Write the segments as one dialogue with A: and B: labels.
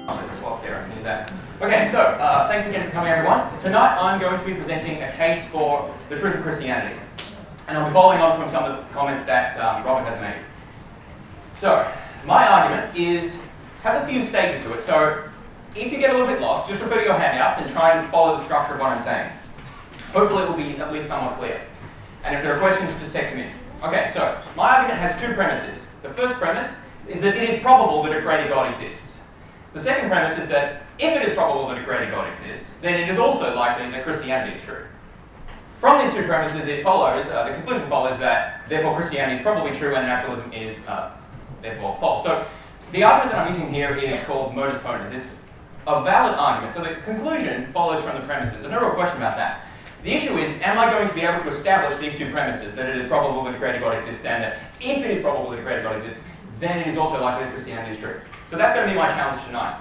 A: Okay, so thanks again for coming, everyone. Tonight I'm going to be presenting a case for the truth of Christianity. And I'll be following on from some of the comments that Robert has made. So, my argument has a few stages to it. So, if you get a little bit lost, just refer to your handouts and try and follow the structure of what I'm saying. Hopefully it will be at least somewhat clear. And if there are questions, just text them in. Okay, so my argument has two premises. The first premise is that it is probable that a created God exists. The second premise is that if it is probable that a created God exists, then it is also likely that Christianity is true. From these two premises, it follows, the conclusion follows that therefore Christianity is probably true and naturalism is therefore false. So the argument that I'm using here is called modus ponens. It's a valid argument. So the conclusion follows from the premises. There's no real question about that. The issue is, am I going to be able to establish these two premises, that it is probable that a created God exists, and that if it is probable that a created God exists, then it is also likely that Christianity is true. So that's going to be my challenge tonight.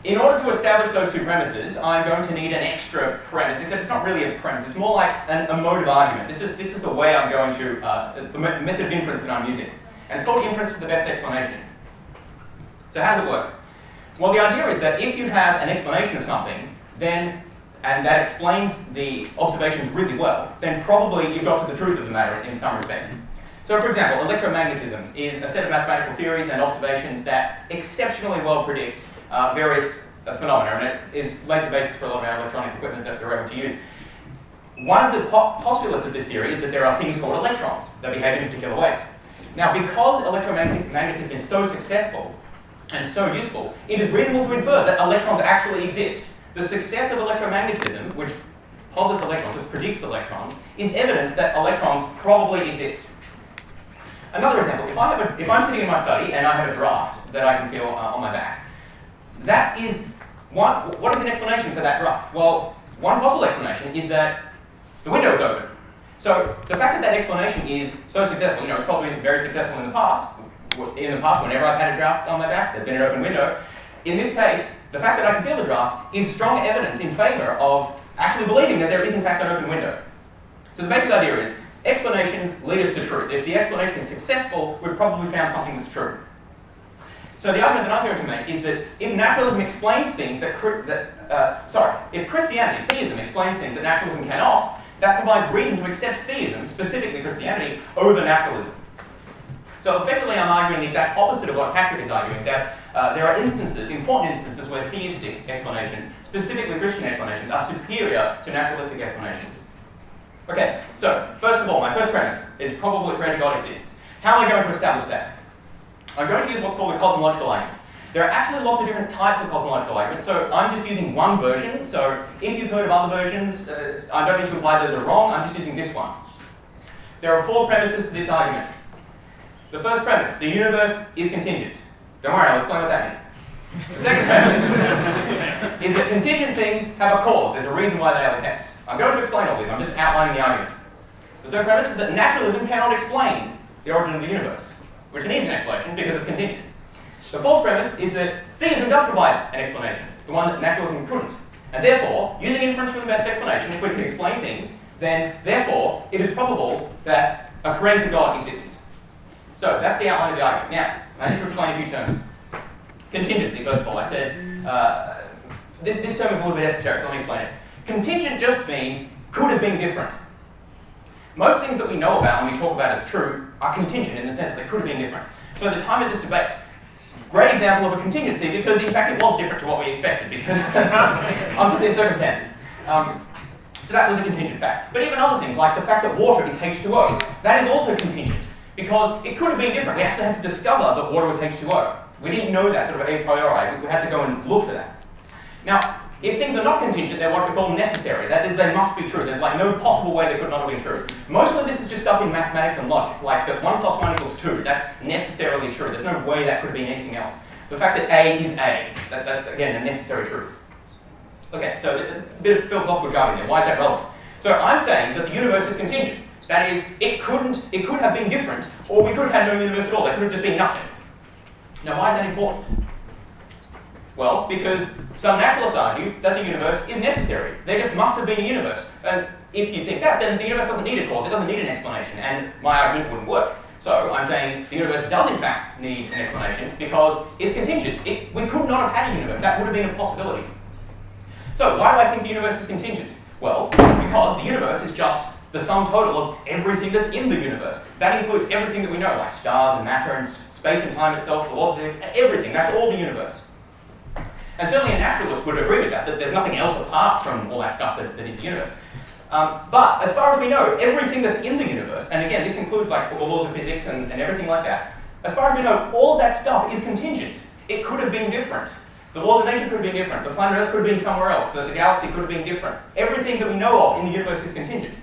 A: In order to establish those two premises, I'm going to need an extra premise, except it's not really a premise, it's more like a mode of argument. This is the way I'm going to, the method of inference that I'm using. And it's called inference to the best explanation. So how does it work? Well, the idea is that if you have an explanation of something, and that explains the observations really well, then probably you've got to the truth of the matter in some respect. So, for example, electromagnetism is a set of mathematical theories and observations that exceptionally well predicts various phenomena, and it lays the basis for a lot of our electronic equipment that they're able to use. One of the postulates of this theory is that there are things called electrons that behave in particular ways. Now, because electromagnetism is so successful and so useful, it is reasonable to infer that electrons actually exist. The success of electromagnetism, which posits electrons, which predicts electrons, is evidence that electrons probably exist. Another example, if I'm sitting in my study and I have a draft that I can feel on my back, that is, what is an explanation for that draft? Well, one possible explanation is that the window is open. So the fact that that explanation is so successful, it's probably been very successful in the past. In the past, whenever I've had a draft on my back, there's been an open window. In this case, the fact that I can feel the draft is strong evidence in favour of actually believing that there is in fact an open window. So the basic idea is, explanations lead us to truth. If the explanation is successful, we've probably found something that's true. So the argument that I'm going to make is that if naturalism explains things if Christianity, theism, explains things that naturalism cannot, that provides reason to accept theism, specifically Christianity, over naturalism. So effectively I'm arguing the exact opposite of what Patrick is arguing, that there are important instances where theistic explanations, specifically Christian explanations, are superior to naturalistic explanations. Okay, so first of all, my first premise is probable that created God exists. How am I going to establish that? I'm going to use what's called a cosmological argument. There are actually lots of different types of cosmological arguments, so I'm just using one version. So if you've heard of other versions, I don't need to imply those are wrong, I'm just using this one. There are four premises to this argument. The first premise, the universe is contingent. Don't worry, I'll explain what that means. The second premise is that contingent things have a cause. There's a reason why they are the case. I'm going to explain all these. I'm just outlining the argument. The third premise is that naturalism cannot explain the origin of the universe, which needs an explanation because it's contingent. The fourth premise is that theism does provide an explanation, the one that naturalism couldn't. And therefore, using inference from the best explanation, if we can explain things, then therefore it is probable that a created God exists. So that's the outline of the argument. Now, I need to explain a few terms. Contingency, first of all. I said, this term is a little bit esoteric, so let me explain it. Contingent just means could have been different. Most things that we know about and we talk about as true are contingent in the sense that they could have been different. So at the time of this debate, great example of a contingency because in fact it was different to what we expected because unforeseen circumstances. So that was a contingent fact. But even other things like the fact that water is H2O, that is also contingent. Because it could have been different. We actually had to discover that water was H2O. We didn't know that sort of a priori. We had to go and look for that. Now, if things are not contingent, they're what we call necessary. That is, they must be true. There's no possible way they could not have been true. Mostly this is just stuff in mathematics and logic, like that 1 + 1 = 2. That's necessarily true. There's no way that could be anything else. The fact that A is A, that's again, a necessary truth. Okay, so a bit of philosophical jargon there. Why is that relevant? So I'm saying that the universe is contingent. That is, it could have been different, or we could have had no universe at all. There could have just been nothing. Now, why is that important? Well, because some naturalists argue that the universe is necessary. There just must have been a universe. And if you think that, then the universe doesn't need a cause. It doesn't need an explanation. And my argument wouldn't work. So I'm saying the universe does in fact need an explanation because it's contingent. We could not have had a universe. That would have been a possibility. So why do I think the universe is contingent? Well, because the universe is just the sum total of everything that's in the universe. That includes everything that we know, like stars and matter and space and time itself, the laws of physics, everything. That's all the universe. And certainly a naturalist would agree with that there's nothing else apart from all that stuff that is the universe. But as far as we know, everything that's in the universe, and again, this includes like the laws of physics and everything like that, as far as we know, all of that stuff is contingent. It could have been different. The laws of nature could have been different. The planet Earth could have been somewhere else. The galaxy could have been different. Everything that we know of in the universe is contingent.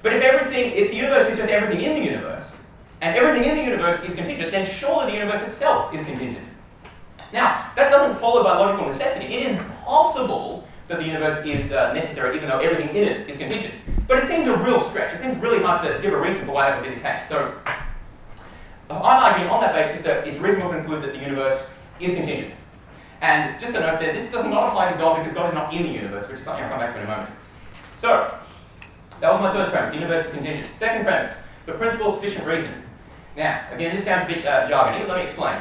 A: But if the universe is just everything in the universe, and everything in the universe is contingent, then surely the universe itself is contingent. Now, that doesn't follow by logical necessity. It is possible that the universe is necessary, even though everything in it is contingent. But it seems a real stretch. It seems really hard to give a reason for why that would be the case. So I'm arguing on that basis that it's reasonable to conclude that the universe is contingent. And just a note there, this does not apply to God because God is not in the universe, which is something I'll come back to in a moment. So, that was my first premise, the universe is contingent. Second premise, the principle of sufficient reason. Now, again, this sounds a bit jargony, let me explain.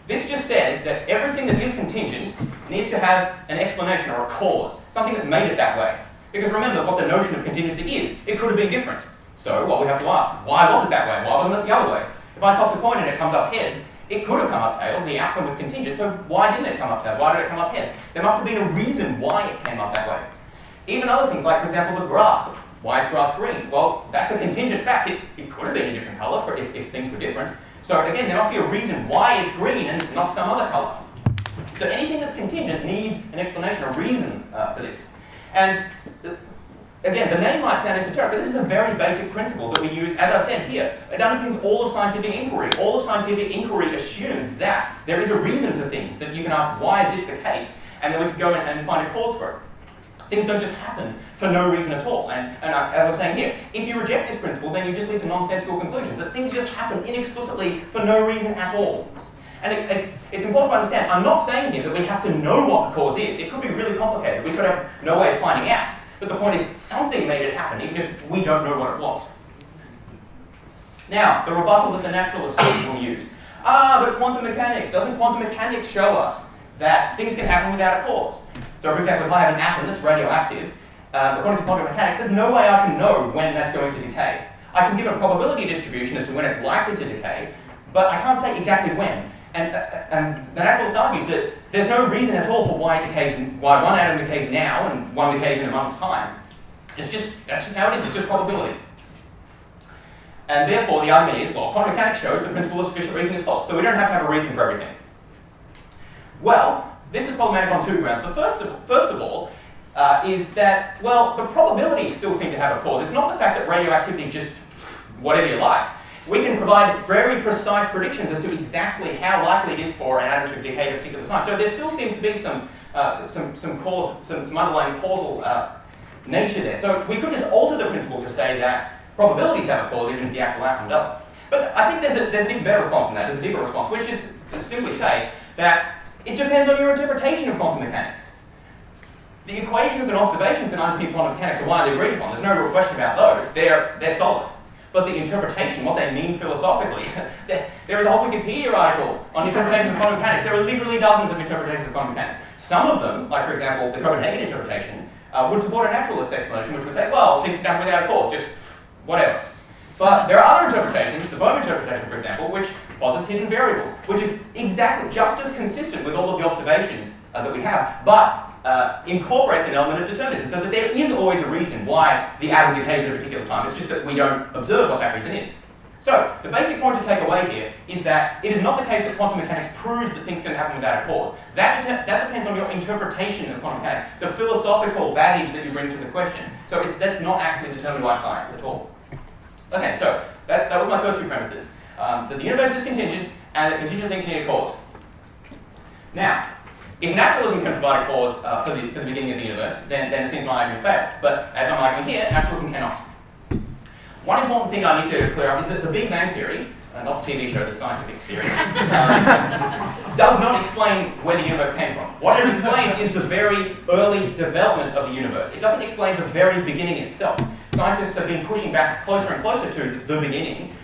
A: This just says that everything that is contingent needs to have an explanation or a cause, something that's made it that way. Because remember what the notion of contingency is. It could have been different. So what we have to ask, why was it that way? Why wasn't it the other way? If I toss a coin and it comes up heads, it could have come up tails, the outcome was contingent, so why didn't it come up tails? Why did it come up heads? There must have been a reason why it came up that way. Even other things, like for example the grass. Why is grass green? Well, that's a contingent fact. It could have been a different colour if things were different. So again, there must be a reason why it's green and not some other colour. So anything that's contingent needs an explanation, a reason for this. And again, the name might sound esoteric, but this is a very basic principle that we use, as I've said here. It underpins all of scientific inquiry. All of scientific inquiry assumes that there is a reason for things, that you can ask, why is this the case? And then we can go in and find a cause for it. Things don't just happen for no reason at all. And as I'm saying here, if you reject this principle, then you just lead to nonsensical conclusions, that things just happen inexplicitly for no reason at all. And it's important to understand, I'm not saying here that we have to know what the cause is. It could be really complicated. We could have no way of finding out. But the point is, something made it happen, even if we don't know what it was. Now, the rebuttal that the naturalists will use. But quantum mechanics, doesn't quantum mechanics show us that things can happen without a cause? So for example, if I have an atom that's radioactive, according to quantum mechanics, there's no way I can know when that's going to decay. I can give a probability distribution as to when it's likely to decay, but I can't say exactly when. And the naturalist argues that there's no reason at all for why one atom decays now and one decays in a month's time. That's just how it is, it's just probability. And therefore the argument is, well, quantum mechanics shows the principle of sufficient reason is false, so we don't have to have a reason for everything. Well, this is problematic on two grounds. The first of all is that, well, the probabilities still seem to have a cause. It's not the fact that radioactivity just whatever you like. We can provide very precise predictions as to exactly how likely it is for an atom to decay at a particular time. So there still seems to be some underlying causal nature there. So we could just alter the principle to say that probabilities have a cause even if the actual outcome doesn't. But I think there's an even better response than that. There's a deeper response, which is to simply say that it depends on your interpretation of quantum mechanics. The equations and observations that underpin quantum mechanics are widely agreed upon. There's no real question about those. They're solid. But the interpretation, what they mean philosophically, there is a whole Wikipedia article on interpretations of quantum mechanics. There are literally dozens of interpretations of quantum mechanics. Some of them, like for example, the Copenhagen interpretation, would support a naturalist explanation, which would say, well, things happen without a cause, just whatever. But there are other interpretations, the Bohm interpretation, for example, which posits hidden variables, which is exactly just as consistent with all of the observations that we have, but incorporates an element of determinism, so that there is always a reason why the atom decays at a particular time. It's just that we don't observe what that reason is. So, the basic point to take away here is that it is not the case that quantum mechanics proves that things don't happen without a cause. That depends on your interpretation of quantum mechanics, the philosophical baggage that you bring to the question. So that's not actually determined by science at all. Okay, so that was my first two premises. That the universe is contingent, and that contingent things need a cause. Now, if naturalism can provide a cause for the beginning of the universe, then it seems my argument fails. But as I'm arguing here, naturalism cannot. One important thing I need to clear up is that the Big Bang Theory, not the TV show, the scientific theory, does not explain where the universe came from. What it explains is the very early development of the universe. It doesn't explain the very beginning itself. scientists have been pushing back closer and closer to the beginning,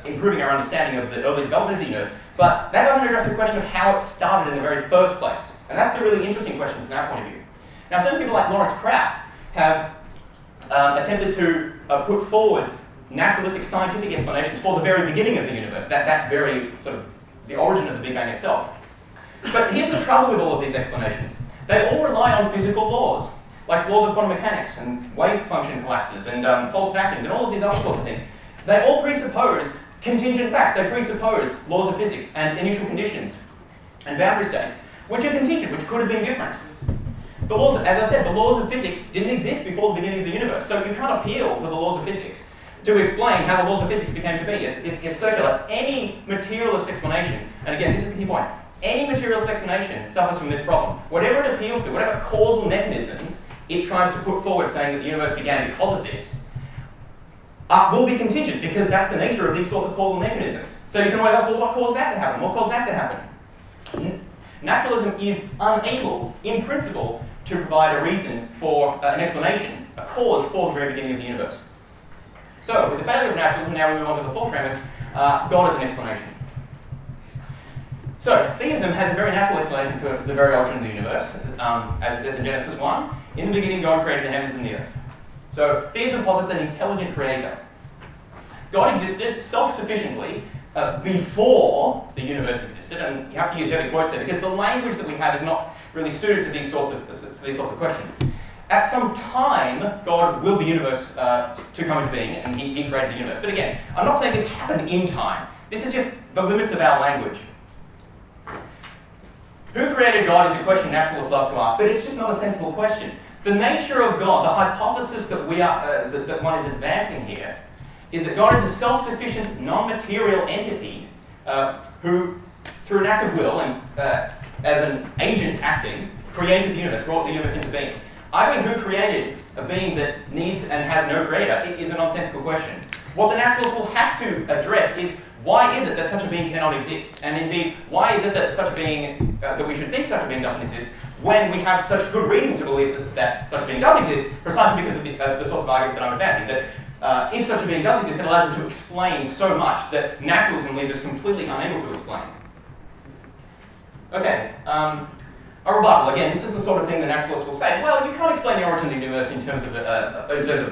A: improving our understanding of the early development of the universe, but that doesn't address the question of how it started in the very first place. And that's the really interesting question from that point of view. Now, certain people like Lawrence Krauss have attempted to put forward naturalistic scientific explanations for the very beginning of the universe, that very sort of the origin of the Big Bang itself. But here's the trouble with all of these explanations. They all rely on physical laws, like laws of quantum mechanics and wave function collapses and false vacuums and all of these other sorts of things. They all presuppose contingent facts. They presuppose laws of physics and initial conditions and boundary states, which are contingent, which could have been different. The laws, as I said, the laws of physics didn't exist before the beginning of the universe, so you can't appeal to the laws of physics to explain how the laws of physics became to be. It's circular. Any materialist explanation, and again, this is the key point, any materialist explanation suffers from this problem. Whatever it appeals to, whatever causal mechanisms it tries to put forward saying that the universe began because of this, will be contingent, because that's the nature of these sorts of causal mechanisms. So you can always ask, well, what caused that to happen? What caused that to happen? Naturalism is unable, in principle, to provide a reason for an explanation, a cause for the very beginning of the universe. So, with the failure of naturalism, now we move on to the fourth premise, God as an explanation. So, theism has a very natural explanation for the very origin of the universe, as it says in Genesis 1, in the beginning God created the heavens and the earth. So, theism posits an intelligent creator. God existed self-sufficiently before the universe existed, and you have to use heavy quotes there because the language that we have is not really suited to these sorts of questions. At some time, God willed the universe to come into being, and he created the universe. But again, I'm not saying this happened in time. This is just the limits of our language. Who created God is a question naturalists love to ask, but it's just not a sensible question. The nature of God, the hypothesis that that one is advancing here, is that God is a self-sufficient, non-material entity who, through an act of will and as an agent acting, created the universe, brought the universe into being. I mean, who created a being that needs and has no creator? It is a nonsensical question. What the naturalists will have to address is, why is it that such a being cannot exist? And indeed, why is it that such a being, that we should think such a being doesn't exist, when we have such good reason to believe that such a being does exist, precisely because of the sorts of arguments that I'm advancing, that if such a being does exist, it allows us to explain so much that naturalism leaves us completely unable to explain. Okay, a rebuttal. Again, this is the sort of thing the naturalists will say, well, you can't explain the origin of the universe in terms of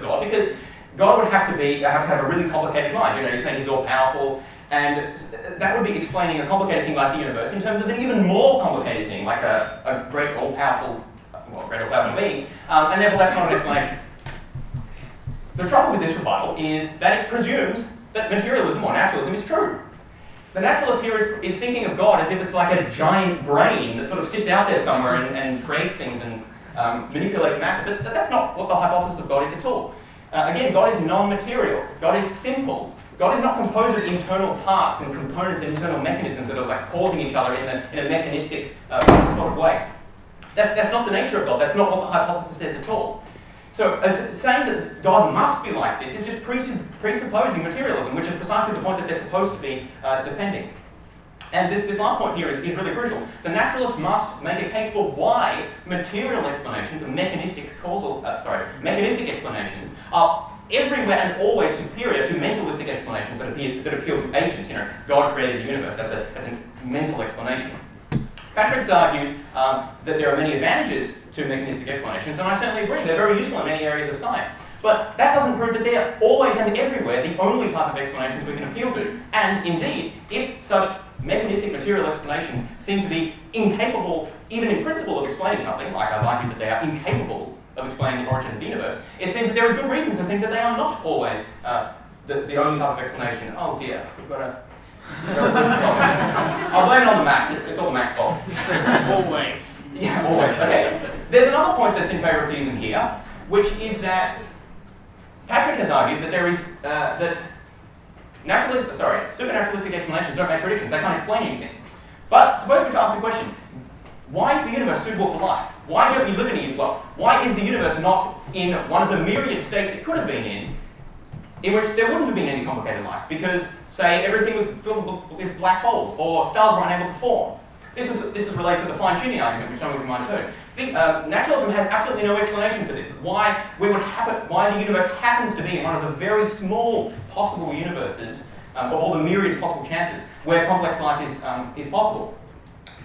A: God, because God would have to have a really complicated mind. You know, you're saying he's all-powerful, and that would be explaining a complicated thing like the universe in terms of an even more complicated thing, like a great all-powerful being, and therefore that's not an explanation. The trouble with this rebuttal is that it presumes that materialism or naturalism is true. The naturalist here is thinking of God as if it's like a giant brain that sort of sits out there somewhere and creates things and manipulates matter, but that's not what the hypothesis of God is at all. Again, God is non-material. God is simple. God is not composed of internal parts and components and internal mechanisms that are like causing each other in a mechanistic sort of way. That's not the nature of God. That's not what the hypothesis says at all. So saying that God must be like this is just presupposing materialism, which is precisely the point that they're supposed to be defending. And this last point here is really crucial. The naturalist must make a case for why material explanations and mechanistic explanations are everywhere and always superior to mentalistic explanations that appeal to agents. You know, God created the universe. That's a mental explanation. Patrick's argued that there are many advantages to mechanistic explanations, and I certainly agree. They're very useful in many areas of science. But that doesn't prove that they're always and everywhere the only type of explanations we can appeal to. And indeed, if such mechanistic material explanations seem to be incapable, even in principle, of explaining something, like I've argued that they are incapable of explaining the origin of the universe, it seems that there is good reason to think that they are not always the only type of explanation. Oh dear, we've got a... I'll blame it on the Mac. It's all the Mac's fault.
B: Always.
A: Yeah, always. Okay. There's another point that's in favour of theism here, which is that Patrick has argued that there is that supernaturalistic explanations don't make predictions. They can't explain anything. But suppose we were to ask the question: why is the universe suitable for life? Why don't we live in it? Well, why is the universe not in one of the myriad states it could have been in which there wouldn't have been any complicated life? Because, say, everything was filled with black holes, or stars were unable to form. This is related to the fine-tuning argument, which some of you might have heard. Naturalism has absolutely no explanation for this. Why the universe happens to be in one of the very small possible universes of all the myriad possible chances where complex life is possible.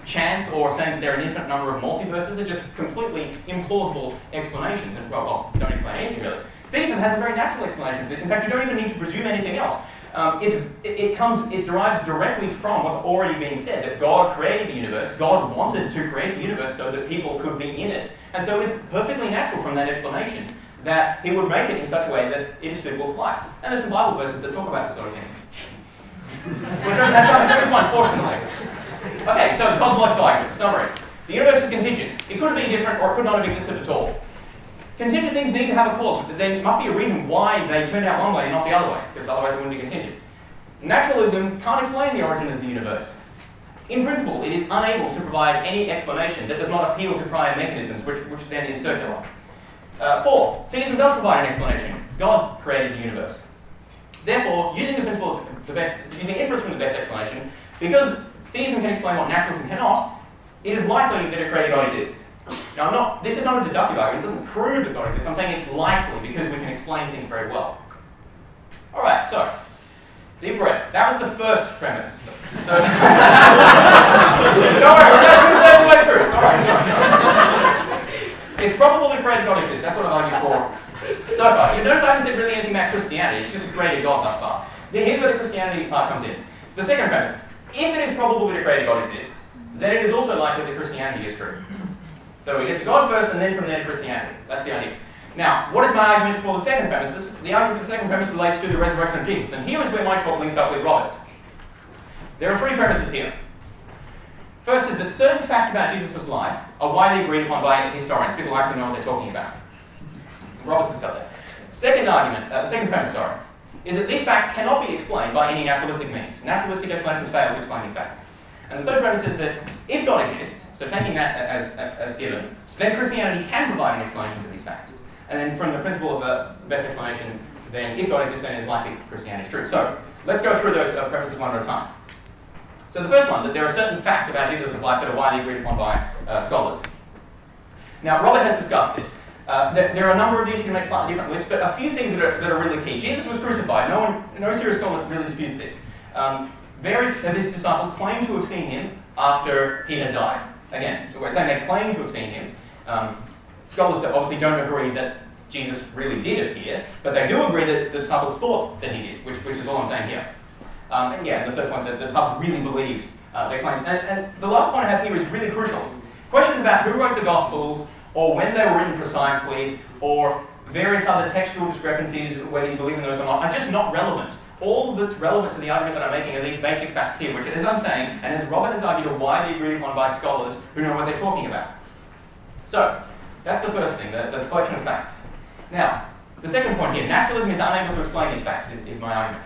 A: Chance, or saying that there are an infinite number of multiverses, are just completely implausible explanations, and well, don't explain anything really. Theism has a very natural explanation for this. In fact, you don't even need to presume anything else. It derives directly from what's already been said, that God created the universe, God wanted to create the universe so that people could be in it. And so it's perfectly natural from that explanation that he would make it in such a way that it is suitable for life. And there's some Bible verses that talk about this sort of thing. There is one, fortunately. Okay, so the cosmological argument, summary. The universe is contingent. It could have been different, or it could not have existed at all. Contingent things need to have a cause, but there must be a reason why they turned out one way and not the other way, because otherwise they wouldn't be contingent. Naturalism can't explain the origin of the universe. In principle, it is unable to provide any explanation that does not appeal to prior mechanisms, which then is circular. Fourth, theism does provide an explanation. God created the universe. Therefore, using the principle of using inference from the best explanation, because theism can explain what naturalism cannot, it is likely that a created God exists. Now, this is not a deductive argument. It doesn't prove that God exists. I'm saying it's likely because we can explain things very well. All right, so deep breath. That was the first premise. So, don't worry, we're not the way through. It's all right. It's probable that created God exists. That's what I've argued for so far. You notice I haven't said really anything about Christianity. It's just a created God thus far. Then here's where the Christianity part comes in. The second premise: if it is probable that a created God exists, then it is also likely that Christianity is true. So we get to God first, and then from there to Christianity. That's the idea. Now, what is my argument for the second premise? The argument for the second premise relates to the resurrection of Jesus. And here is where my talk links up with Robert's. There are three premises here. First is that certain facts about Jesus' life are widely agreed upon by historians. People actually know what they're talking about. Robert's discussed that. Second premise, is that these facts cannot be explained by any naturalistic means. Naturalistic explanations fail to explain these facts. And the third premise is that if God exists, so taking that as given, then Christianity can provide an explanation for these facts. And then from the principle of the best explanation, then if God exists, then it is likely Christianity is true. So let's go through those premises one at a time. So the first one, that there are certain facts about Jesus' life that are widely agreed upon by scholars. Now, Robert has discussed this. There are a number of these, you can make slightly different lists, but a few things that are really key. Jesus was crucified. No serious scholar really disputes this. Various of his disciples claim to have seen him after he had died. Again, so we're saying they claim to have seen him. Scholars obviously don't agree that Jesus really did appear, but they do agree that the disciples thought that he did, which is all I'm saying here. And yeah, the third point, that the disciples really believed their claims. And the last point I have here is really crucial. Questions about who wrote the Gospels, or when they were written precisely, or various other textual discrepancies, whether you believe in those or not, are just not relevant. All that's relevant to the argument that I'm making are these basic facts here, which, as I'm saying, and as Robert has argued, are widely agreed upon by scholars who know what they're talking about. So, that's the first thing, the collection of facts. Now, the second point here, naturalism is unable to explain these facts, is my argument.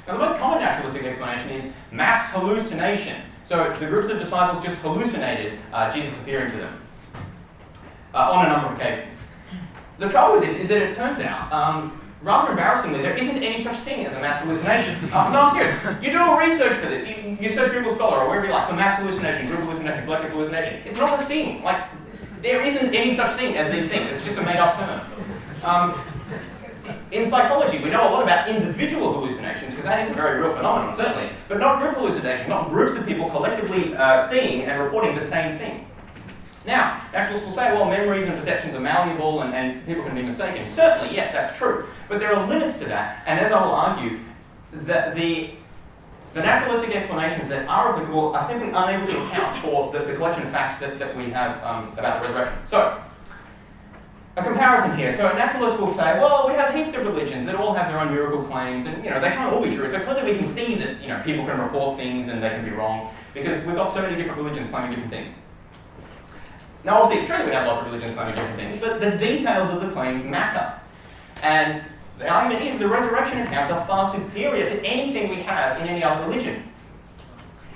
A: Now, the most common naturalistic explanation is mass hallucination. So, the groups of disciples just hallucinated Jesus appearing to them on a number of occasions. The trouble with this is that it turns out, rather embarrassingly, there isn't any such thing as a mass hallucination. No, I'm serious. You do a research for this. You search Google Scholar or wherever you like for mass hallucination, group hallucination, collective hallucination. It's not a thing. Like, there isn't any such thing as these things. It's just a made-up term. In psychology, we know a lot about individual hallucinations, because that is a very real phenomenon, certainly, but not group hallucination, not groups of people collectively seeing and reporting the same thing. Now, naturalists will say, well, memories and perceptions are malleable and people can be mistaken. Certainly, yes, that's true. But there are limits to that, and as I will argue, that the naturalistic explanations that are applicable are simply unable to account for the collection of facts that we have about the resurrection. So, a comparison here. So naturalists will say, well, we have heaps of religions that all have their own miracle claims, and they can't all be true. So clearly we can see that people can report things and they can be wrong, because we've got so many different religions claiming different things. Now, obviously, it's true that we have lots of religions claiming different things, but the details of the claims matter. And the argument is the resurrection accounts are far superior to anything we have in any other religion.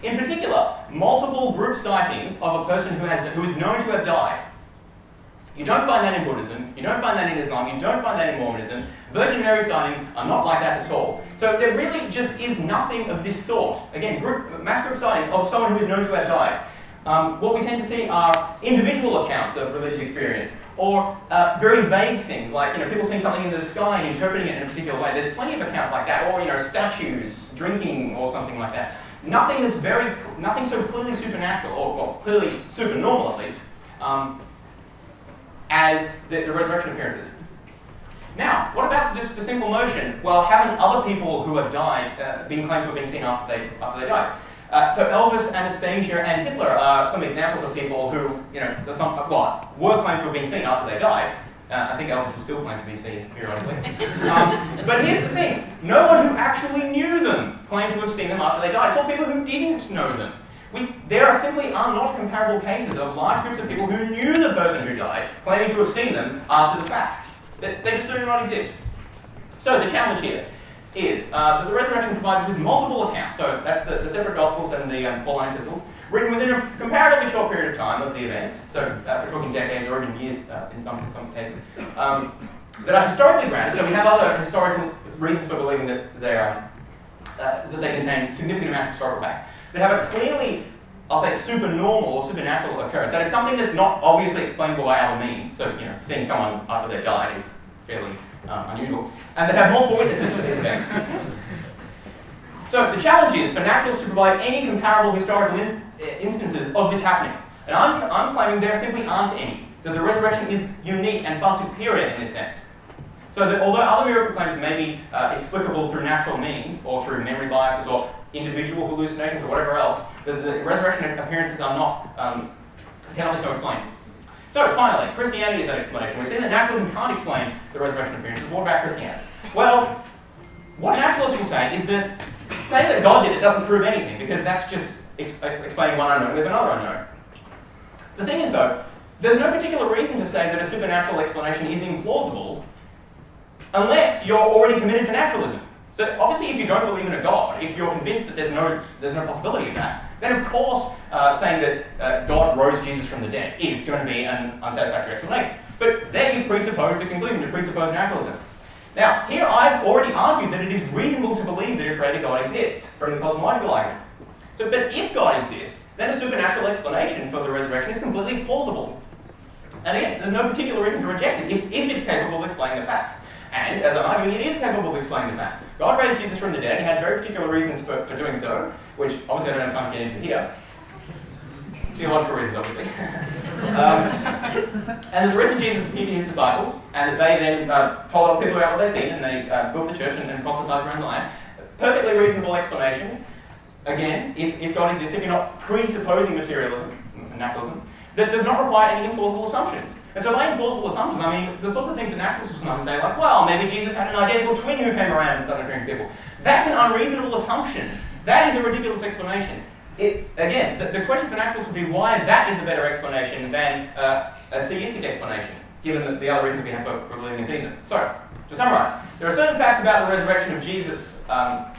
A: In particular, multiple group sightings of a person who is known to have died. You don't find that in Buddhism, you don't find that in Islam, you don't find that in Mormonism. Virgin Mary sightings are not like that at all. So there really just is nothing of this sort. Again, mass group sightings of someone who is known to have died. what we tend to see are individual accounts of religious experience, or very vague things like people seeing something in the sky and interpreting it in a particular way. There's plenty of accounts like that, or statues, drinking, or something like that. Nothing so clearly supernatural, or clearly supernormal at least, as the resurrection appearances. Now, what about just the simple notion? Well, haven't other people who have died been claimed to have been seen after they died? So Elvis, Anastasia, and Hitler are some examples of people who, were claimed to have been seen after they died. I think Elvis is still claimed to be seen periodically. But here's the thing: no one who actually knew them claimed to have seen them after they died. It's all people who didn't know them. There simply are not comparable cases of large groups of people who knew the person who died claiming to have seen them after the fact. They just do not exist. So the challenge here is that the resurrection provides us with multiple accounts. So that's the separate Gospels and the Pauline epistles, written within a comparatively short period of time of the events. So we're talking decades or even years in some cases, that are historically grounded. So we have other historical reasons for believing that they contain significant amounts of historical fact, that have a clearly, I'll say, supernormal or supernatural occurrence. That is something that's not obviously explainable by other means. So, seeing someone after they died is fairly unusual. And that have multiple witnesses to these events. So the challenge is for naturalists to provide any comparable historical instances of this happening. And I'm claiming there simply aren't any. That the resurrection is unique and far superior in this sense. So that although other miracle claims may be explicable through natural means, or through memory biases, or individual hallucinations, or whatever else, the resurrection appearances are not, cannot be so explained. So finally, Christianity is that explanation. We've seen that naturalism can't explain the resurrection appearances. What about Christianity? Well, what naturalists will say is that saying that God did it doesn't prove anything, because that's just explaining one unknown with another unknown. The thing is, though, there's no particular reason to say that a supernatural explanation is implausible unless you're already committed to naturalism. So obviously, if you don't believe in a God, if you're convinced that there's no possibility of that, then of course saying that God rose Jesus from the dead is going to be an unsatisfactory explanation. But there you presuppose the conclusion, you presuppose naturalism. Now, here I've already argued that it is reasonable to believe that a creator God exists from the cosmological argument. But if God exists, then a supernatural explanation for the resurrection is completely plausible. And again, there's no particular reason to reject it if it's capable of explaining the facts. And, as I'm arguing, it is capable of explaining the facts. God raised Jesus from the dead. He had very particular reasons for doing so, which obviously I don't have time to get into here. Theological reasons, obviously. And there's a reason Jesus appeared to his disciples, and that they then told other people about what they'd seen, and they built the church and proselytized around the land. Perfectly reasonable explanation. Again, if God exists, if you're not presupposing materialism and naturalism, that does not require any implausible assumptions. And so by implausible assumptions, I mean the sorts of things that naturalists will sometimes say, like, well, maybe Jesus had an identical twin who came around and started appearing to people. That's an unreasonable assumption. That is a ridiculous explanation. Again, the question for naturalists would be why that is a better explanation than a theistic explanation, given the other reasons we have for believing in theism. So, to summarize, there are certain facts about the resurrection of Jesus,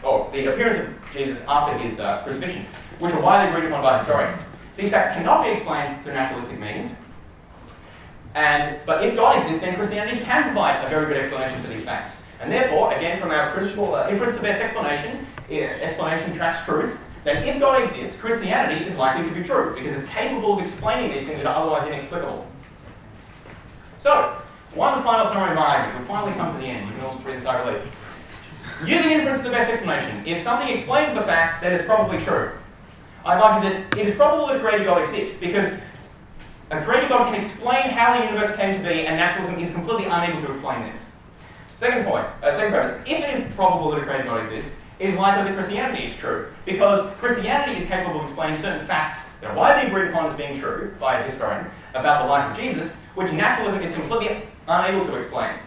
A: or the appearance of Jesus after his crucifixion, which are widely agreed upon by historians. These facts cannot be explained through naturalistic means, but if God exists, then Christianity can provide a very good explanation for these facts. And therefore, again, from our principle inference to best explanation tracks truth, then if God exists, Christianity is likely to be true, because it's capable of explaining these things that are otherwise inexplicable. So, one final summary of my argument. We've finally come to the end. You can all breathe a sigh of relief. Using inference to the best explanation. If something explains the facts, then it's probably true. I've argued that it is probable that a creator God exists, because a creator God can explain how the universe came to be, and naturalism is completely unable to explain this. Second premise, if it is probable that a creator God exists, it is likely that Christianity is true, because Christianity is capable of explaining certain facts that are widely agreed upon as being true by historians about the life of Jesus, which naturalism is completely unable to explain.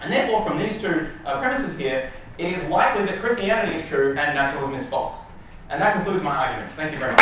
A: And therefore, from these two premises here, it is likely that Christianity is true and naturalism is false. And that concludes my argument. Thank you very much.